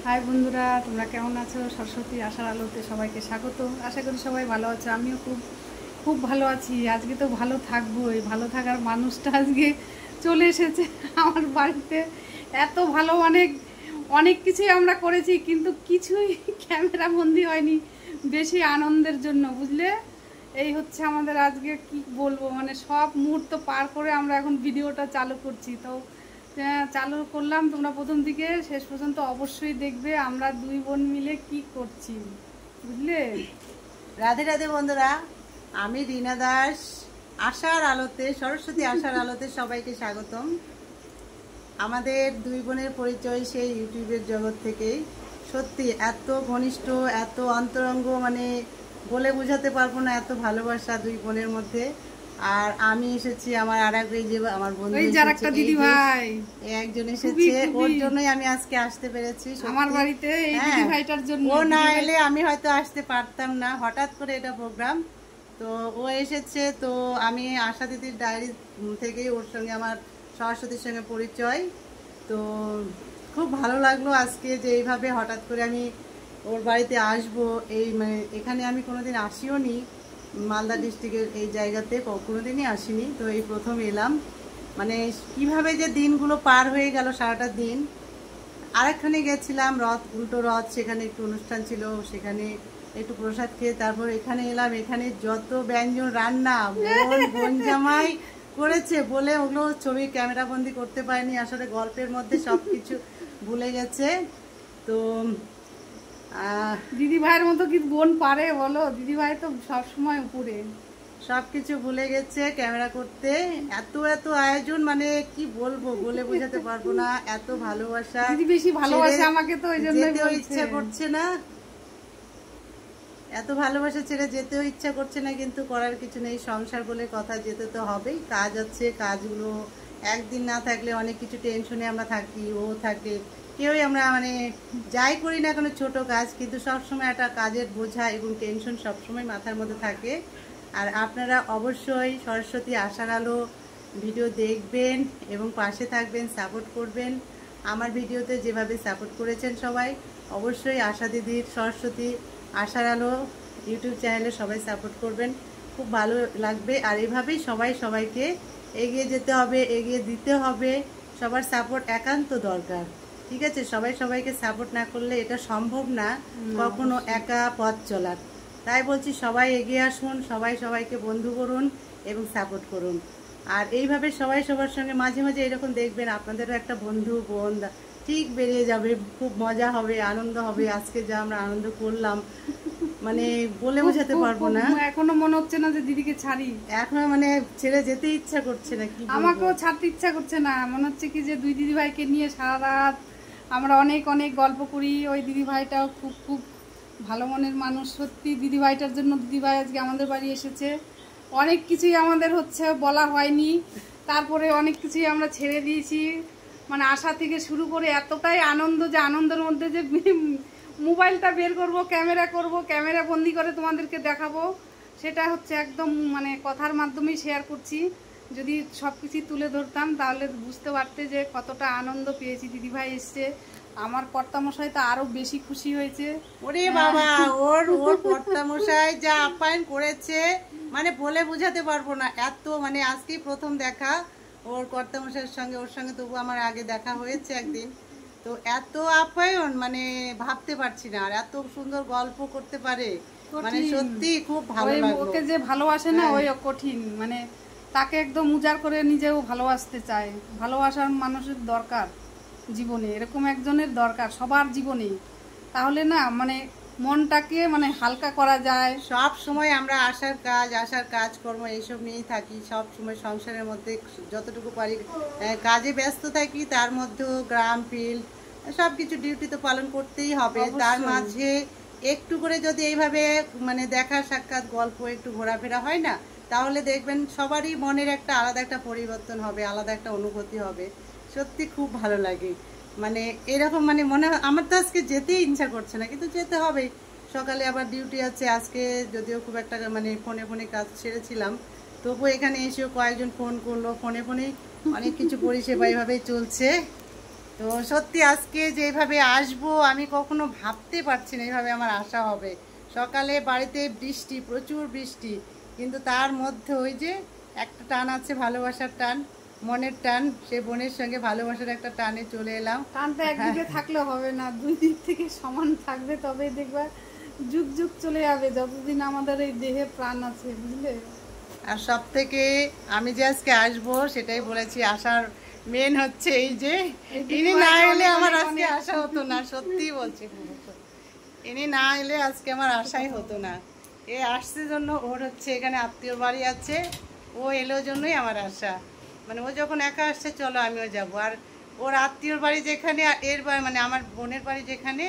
High বন্ধুরা, তোমরা কেমন আছো? সরস্বতী আশার আলোতে সবাইকে স্বাগত। আশা করি সবাই ভালো আছো। আমিও খুব খুব ভালো আছি। আজকে তো ভালো থাকবোই। ভালো থাকার মানুষটা আজকে চলে এসেছে আমার বাড়িতে। এত ভালো, অনেক অনেক কিছুই আমরা করেছি, কিন্তু কিছুই ক্যামেরা বন্দি হয়নি, বেশি আনন্দের জন্য, বুঝলে? এই হচ্ছে আমাদের আজকে, কি বলবো, মানে সব মুহূর্ত পার করে আমরা এখন ভিডিওটা চালু করছি। তো চালু করলাম, তোমরা প্রথম থেকে শেষ পর্যন্ত অবশ্যই দেখবে আমরা দুই বোন মিলে কি করছি, বুঝলে? রাধে রাধে বন্ধুরা, আমি রিনা দাস। আশার আলোতে, সরস্বতী আশার আলোতে সবাইকে স্বাগতম। আমাদের দুই বোনের পরিচয় সেই ইউটিউবের জগৎ থেকেই। সত্যি এত ঘনিষ্ঠ, এত অন্তরঙ্গ, মানে বলে বোঝাতে পারবো না, এত ভালোবাসা দুই বোনের মধ্যে। আর আমি এসেছি আমার আর এক, যে আমার বন্ধু দিদি ভাই একজন এসেছে, ওর জন্যই আমি আজকে আসতে পেরেছি আমার বাড়িতে। এই দিদি ভাইটার জন্য, ও না এলে আমি হয়তো আসতে পারতাম না। হঠাৎ করে এটা প্রোগ্রাম, তো ও এসেছে। তো আমি আশা দিদির ডায়েরি থেকেই ওর সঙ্গে আমার সরস্বতীর সঙ্গে পরিচয়। তো খুব ভালো লাগলো আজকে যে এইভাবে হঠাৎ করে আমি ওর বাড়িতে আসবো। এই মানে এখানে আমি কোনোদিন আসিও নি, মালদা ডিস্ট্রিক্টের এই জায়গাতে কোনোদিনই আসিনি। তো এই প্রথম এলাম। মানে কিভাবে যে দিনগুলো পার হয়ে গেল, সারাটা দিন। আরেকখানে গেছিলাম রথ, উল্টো রথ, সেখানে একটু অনুষ্ঠান ছিল, সেখানে একটু প্রসাদ খেয়ে তারপর এখানে এলাম। এখানে যত ব্যঞ্জন রান্না বোন জামাই করেছে বলে ওগুলো ছবি ক্যামেরা বন্দি করতে পারিনি। আসলে গল্পের মধ্যে সবকিছু ভুলে গেছে। তো দিদি ভাইয়ের মতো কি বোন পারে বলো? দিদি ভাই তো সবসময় উপরে, সবকিছু ভুলে গেছে ক্যামেরা করতে। এত এত আয়োজন, মানে কি বলবো, বলে বোঝাতে পারবো না। এত ভালোবাসা, দিদি বেশি ভালোবাসে আমাকে, তো ওই জন্য যেতেও ইচ্ছা করছে না। এত ভালোবাসা ছেড়ে যেতেও ইচ্ছা করছে না, কিন্তু করার কিছু নেই। সংসার বলে কথা, যেতে তো হবেই। কাজ আছে, কাজগুলো একদিন না থাকলে অনেক কিছু টেনশনে আমরা থাকি, ও থাকে, কেউই আমরা মানে যাই করি না কোনো ছোট কাজ, কিন্তু সবসময় একটা কাজের বোঝা এবং টেনশন সবসময় মাথার মধ্যে থাকে। আর আপনারা অবশ্যই সরস্বতী আশার আলো ভিডিও দেখবেন এবং পাশে থাকবেন, সাপোর্ট করবেন। আমার ভিডিওতে যেভাবে সাপোর্ট করেছেন সবাই, অবশ্যই আশা দিদির সরস্বতী আশার আলো ইউটিউব চ্যানেলে সবাই সাপোর্ট করবেন, খুব ভালো লাগবে। আর এভাবেই সবাই সবাইকে এগিয়ে যেতে হবে, এগিয়ে দিতে হবে। সবার সাপোর্ট একান্ত দরকার, ঠিক আছে? সবাই সবাইকে সাপোর্ট না করলে এটা সম্ভব না কখনো একা পথ চলার। তাই বলছি, সবাই এগিয়ে আসুন, সবাই সবাইকে বন্ধু করুন এবং সাপোর্ট করুন। আর এইভাবে সবাই সবার সঙ্গে মাঝে মাঝে এরকম দেখবেন, আপনাদেরও একটা বন্ধু বোন ঠিক বেরিয়ে যাবে। খুব মজা হবে, আনন্দ হবে। আজকে যা আমরা আনন্দ করলাম, মানে বলে বোঝাতে পারবো না। এখনো মনে হচ্ছে না যে দিদিকে ছাড়ি, এখনো মানে ছেড়ে যেতে ইচ্ছা করছে না। কি আমাকেও ছাড়তে ইচ্ছা করছে না। মনে হচ্ছে কি যে দুই দিদি ভাইকে নিয়ে সারা রাত আমরা অনেক অনেক গল্প করি। ওই দিদি ভাইটাও খুব খুব ভালো মনের মানুষ। সত্যি দিদি ভাইটার জন্য দিদি ভাই আজকে আমাদের বাড়ি এসেছে। অনেক কিছুই আমাদের হচ্ছে বলা হয়নি, তারপরে অনেক কিছুই আমরা ছেড়ে দিয়েছি। মানে আশা থেকে শুরু করে এতটাই আনন্দ, যে আনন্দের মধ্যে যে মোবাইলটা বের করব, ক্যামেরা করব, ক্যামেরা বন্দি করে তোমাদেরকে দেখাবো, সেটা হচ্ছে একদম মানে কথার মাধ্যমেই শেয়ার করছি। যদি সব কিছু তুলে ধরতাম তাহলে বুঝতে পারতে যে কতটা আনন্দ পেয়েছি। দিদিভাই এসছে, আমার কর্তামশাই তো আরো বেশি খুশি হয়েছে। ওরে বাবা, ওর কর্তামশাই যা আপ্যায়ন করেছে, মানে বলে বোঝাতে পারবো না। এত মানে আজকেই প্রথম দেখা ওর কর্তামশাইয়ের সঙ্গে। ওর সঙ্গে তবু আমার আগে দেখা হয়েছে একদিন। তো এত আপ্যায়ন মানে ভাবতে পারছি না। আর এত সুন্দর গল্প করতে পারে, মানে সত্যি খুব ভালো লাগলো। ওকে যে ভালোবাসে না, ওই কঠিন, মানে তাকে একদম উজাড় করে নিজেও ভালোবাসতে চায়। ভালোবাসার মানুষের দরকার জীবনে, এরকম একজনের দরকার সবার জীবনেই। তাহলে না মানে মনটাকে মানে হালকা করা যায়। সব সময় আমরা আশার কাজকর্ম এইসব নিয়েই থাকি। সব সময় সংসারের মধ্যে যতটুকু পারি কাজে ব্যস্ত থাকি, তার মধ্যেও গ্রাম ফিল্ড সব কিছু ডিউটি তো পালন করতেই হবে। তার মাঝে একটু করে যদি এইভাবে মানে দেখা সাক্ষাৎ গল্প, একটু ঘোরাফেরা হয় না, তাহলে দেখবেন সবারই মনের একটা আলাদা একটা পরিবর্তন হবে, আলাদা একটা অনুভূতি হবে। সত্যি খুব ভালো লাগে। মানে এরকম মানে মনে হয় আমার তো আজকে যেতেই ইচ্ছা করছে না, কিন্তু যেতে হবে। সকালে আবার ডিউটি আছে আজকে, যদিও খুব একটা মানে ফোনে ফোনে কাজ ছেড়েছিলাম, তবু এখানে এসেও কয়েকজন ফোন করলো, ফোনে ফোনে অনেক কিছু পরিষেবা এইভাবেই চলছে। তো সত্যি আজকে যেভাবে আসবো আমি কখনো ভাবতে পারছি না এইভাবে আমার আসা হবে। সকালে বাড়িতে বৃষ্টি, প্রচুর বৃষ্টি, কিন্তু তার মধ্যে ওই যে একটা টান আছে, ভালোবাসার টান, মনের টান, সে বোনের সঙ্গে ভালোবাসার একটা টানে চলে এলাম। টানটা একদিকে থাকলে হবে না, দুই দিক থেকে সমান থাকবে, তবে দেখবা যুগ যুগ চলে যাবে যতদিন আমাদের এই দেহে প্রাণ আছে, বুঝলে। আর সব থেকে আমি যে আজকে আসবো সেটাই বলেছি, আসার মেন হচ্ছে এই যে ইনি না এলে আমার আজকে আসা হতো না, সত্যি বলছি, ইনি না এলে আজকে আমার আশাই হতো না। এ আসছে জন্য, ওর হচ্ছে এখানে আত্মীয় বাড়ি আছে, ও এলো জন্যই আমার আশা। মানে ও যখন একা আসছে চলো আমিও যাব। আর ওর আত্মীয়র বাড়ি যেখানে, এর বাড়ি মানে আমার বোনের বাড়ি যেখানে,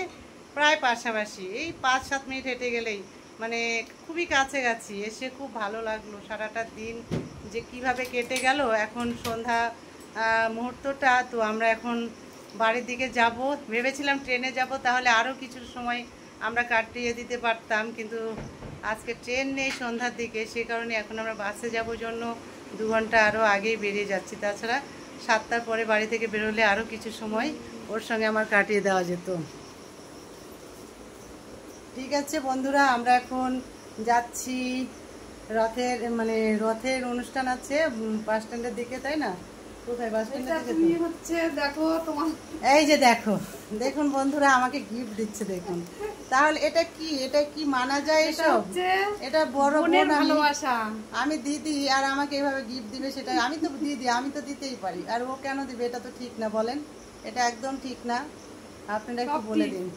প্রায় পাশাপাশি, এই 5-7 মিনিট হেঁটে গেলেই, মানে খুবই কাছাকাছি। এসে খুব ভালো লাগলো, সারাটা দিন যে কিভাবে কেটে গেল। এখন সন্ধ্যা মুহূর্তটা, তো আমরা এখন বাড়ির দিকে যাব। ভেবেছিলাম ট্রেনে যাব, তাহলে আরও কিছু সময় আমরা কাটিয়ে দিতে পারতাম, কিন্তু আজকে ট্রেন নেই সন্ধ্যার দিকে, সে কারণে এখন আমরা বাসে যাব জন্য 2 ঘন্টা আরও আগেই বেরিয়ে যাচ্ছি। তাছাড়া 7টার পরে বাড়ি থেকে বেরোলে আরও কিছু সময় ওর সঙ্গে আমার কাটিয়ে দেওয়া যেত। ঠিক আছে বন্ধুরা, আমরা এখন যাচ্ছি রথের অনুষ্ঠান আছে বাস স্ট্যান্ডের দিকে, তাই না? কোথায় বাস স্ট্যান্ডের দিকে? হচ্ছে দেখো তোমার, এই যে দেখো, দেখুন বন্ধুরা আমাকে গিফট দিচ্ছে, দেখুন। তাহলে এটা কি মানা যায় এসব? এটা বড় বোন, ভালোবাসা। আমি দিদি, আর আমাকে এইভাবে গিফট দিবে, সেটা আমি তো দিদি, আমি তো দিতেই পারি, আর ও কেন দিবে? এটা তো ঠিক না, বলেন? এটা একদম ঠিক না, আপনারা একটু বলে দিন।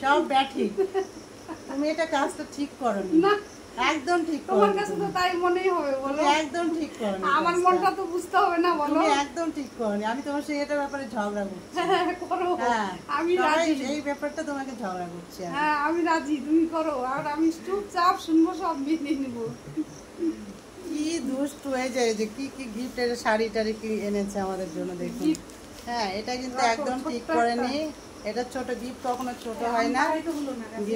সব ব্যাঠিক, তুমি এটা কাজটা ঠিক করোনি, একদম ঠিক করো। তোমার কাছে তো তাই মনেই হবে, বলো। একদম ঠিক করোনি, আমার মনটা তো বুঝতে হবে না, বলো। তুমি একদম ঠিক করোনি। আমি তোমার সাথে এটা ব্যাপারে ঝগড়া করছি। করো, আমি রাজি, রাজি। এই ব্যাপারটা তোমাকে ঝগড়া করছি। হ্যাঁ আমি রাজি, তুমি করো, আর আমি চুপচাপ শুনবো, সব মেনে নিব। কি দুষ্টু হয়ে যায় যে কি কি গিফট, এটা শাড়ি টাড়ি কি এনেছে আমাদের জন্য, দেখুন। হ্যাঁ, এটা কিন্তু একদম ঠিক করেনি। এটা ছোট গিফট, কখনো ছোট হয় না।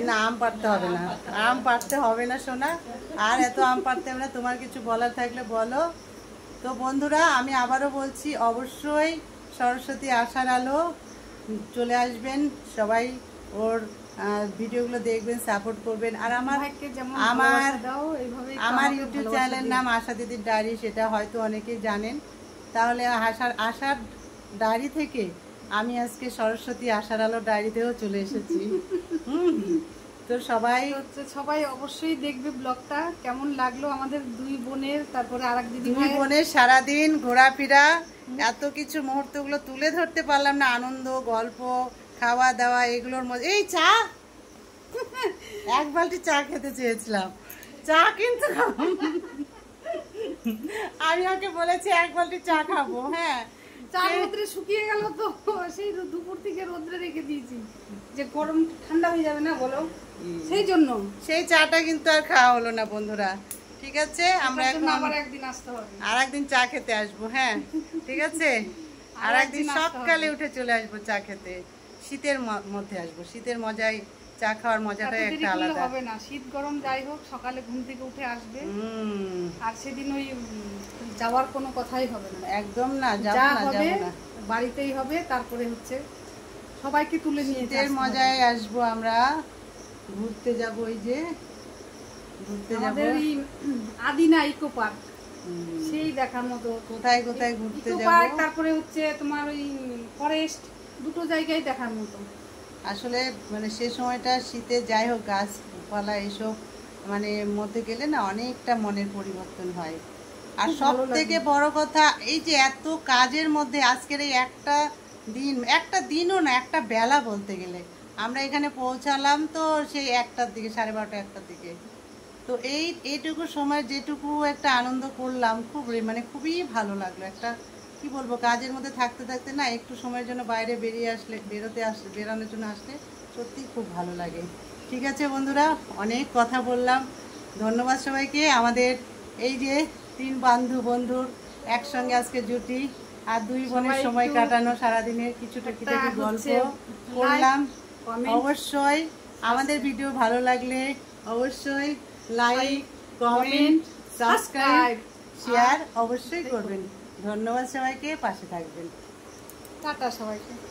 না, আম পাড়তে হবে না, আম পাড়তে হবে না সোনা, আর এত আম পাড়তে হবে না। তোমার কিছু বলার থাকলে বলো। তো বন্ধুরা, আমি আবারও বলছি, অবশ্যই সরস্বতী আশার আলো চলে আসবেন সবাই, ওর ভিডিওগুলো দেখবেন, সাপোর্ট করবেন। আর আমার ইউটিউব চ্যানেলের নাম আশা দিদির ডায়েরি, সেটা হয়তো অনেকেই জানেন। তাহলে আশার ডায়েরি থেকে আমি আজকে সরস্বতী আশার আলো ডায়েরিতেও চলে এসেছি। তো সবাই অবশ্যই দেখবে ব্লগটা। কেমন লাগলো আমাদের দুই বোনের, তারপরে আরেক দিদি দুই বোনের সারাদিন ঘোরাফেরা, এত কিছু মুহূর্তগুলো তুলে ধরতে পারলাম না। আনন্দ, গল্প, খাওয়া দাওয়া, এগুলোর মধ্যে এই চা, এক বালতি চা খেতে চেয়েছিলাম, চা কিন্তু আমি ওকে বলেছি 1 বালতি চা খাবো। হ্যাঁ, চা রোদ্রে শুকিয়ে গেল, তো সেই দুপুর থেকে রোদ্রে রেখে দিয়েছি, যে গরম ঠান্ডা হয়ে যাবে না, বলো, সেই জন্য সেই চাটা কিন্তু আর খাওয়া হলো না বন্ধুরা। ঠিক আছে, আমরা এখন আবার একদিন আসতে হবে, আর একদিন চা খেতে আসবো। হ্যাঁ ঠিক আছে, আর একদিন সকালে উঠে চলে আসবো চা খেতে। শীতের মধ্যে আসবো, শীতের মজায় চা খাওয়ার মজাটাই একটা আলাদা। হবে না, শীত গরম যাই হোক, সকালে ঘুম থেকে উঠে আসবে। আর সেদিন ওই যাওয়ার কোনো কথাই হবে না, একদম না, যা হবে বাড়িতেই হবে। তারপরে হচ্ছে সবাইকে তুলে নিয়ে শীতের মজায় আসবো, আমরা ঘুরতে যাব। ওই যে ঘুরতে যাব আদিনা ইকো পার্ক, সেই দেখার মতো। কোথায় কোথায় ঘুরতে যাব, তারপরে হচ্ছে তোমার ওই ফরেস্ট, দুটো জায়গায় দেখার মতো। আসলে মানে সে সময়টা শীতে, যাই হোক গাছপালা এসব মানে মধ্যে গেলে না অনেকটা মনের পরিবর্তন হয়। আর সব থেকে বড় কথা, এই যে এত কাজের মধ্যে আজকের এই একটা দিনও না, একটা বেলা বলতে গেলে, আমরা এখানে পৌঁছালাম তো সেই 1টার দিকে, 12:30 1টার দিকে। তো এইটুকু সময় যেটুকু একটা আনন্দ করলাম, খুবই ভালো লাগলো। একটা কি বলবো, কাজের মধ্যে থাকতে থাকতে না একটু সময়ের জন্য বাইরে বেরানোর জন্য আসলে সত্যি খুব ভালো লাগে। ঠিক আছে বন্ধুরা, অনেক কথা বললাম, ধন্যবাদ সবাইকে। আমাদের এই যে 3 বন্ধুর একসঙ্গে আজকে জুটি, আর 2 বোনের সময় কাটানো, সারাদিনের কিছু গল্প করলাম। অবশ্যই আমাদের ভিডিও ভালো লাগলে অবশ্যই লাইক, কমেন্ট, সাবস্ক্রাইব, শেয়ার অবশ্যই করবেন। ধন্যবাদ সবাইকে, পাশে থাকবেন। টাটা সবাইকে।